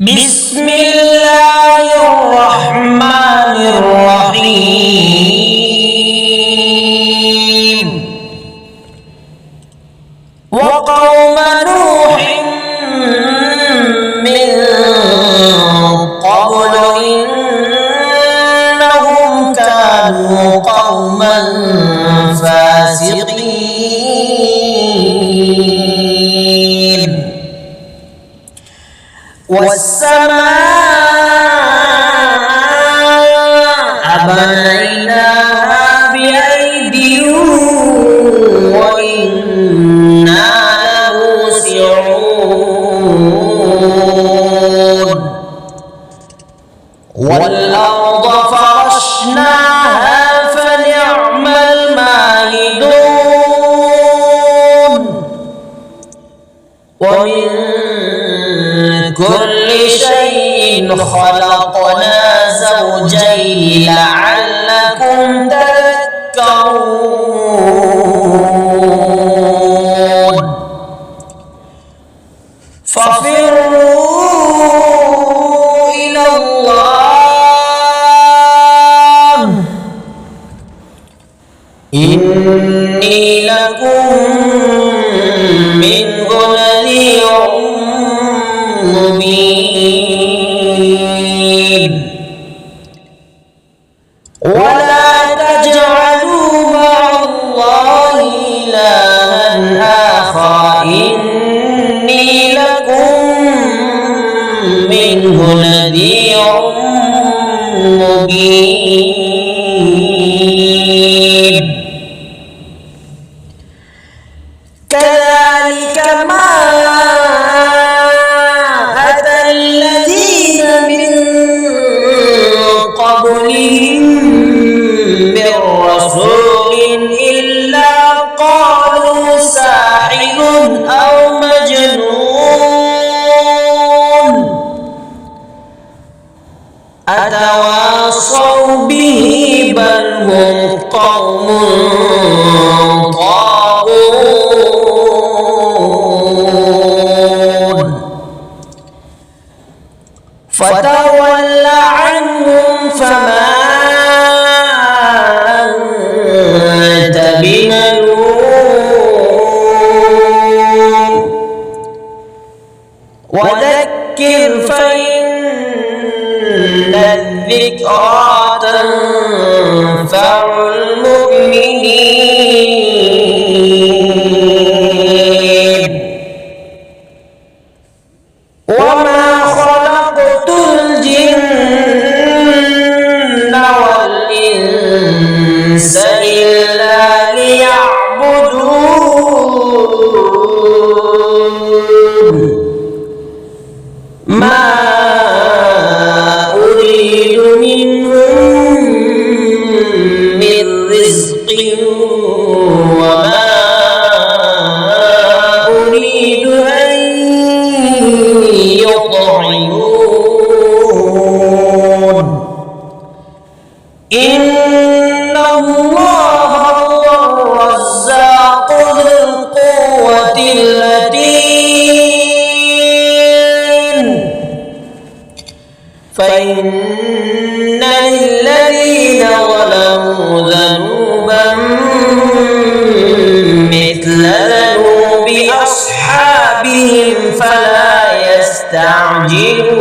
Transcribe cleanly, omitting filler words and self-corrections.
بسم الله الرحمن الرحيم وقوم نوح من قبل إنهم كانوا قوما فاسقين والسماء بنيناها بأيد وإنا لموسعون والأرض فرشناها فنعم الماهدون ومن كل شيء خلقنا زوجين لعلكم تذكرون ففروا إلى الله إني لكم منه نذير مبين ولا تجعلوا مع الله إلها آخر إني لكم منه نذير مبين كذلك ما قبلهم من رسول إلا قالوا ساحر أو مجنون أتواصوا به بل هم قوم طاغون فتول عنهم فما أنت بملوم وذكر فإن الذكرى تنفع المؤمنين وما خلقت الجن والإنس إلا ليعبدون ما أريد منهم من رزق وما أريد أن يطعمون إن الله هو الرزاق ذو القوة المتين فإن للذين ظلموا ذنوبا مثل ذنوب أصحابهم فلا يستعجلون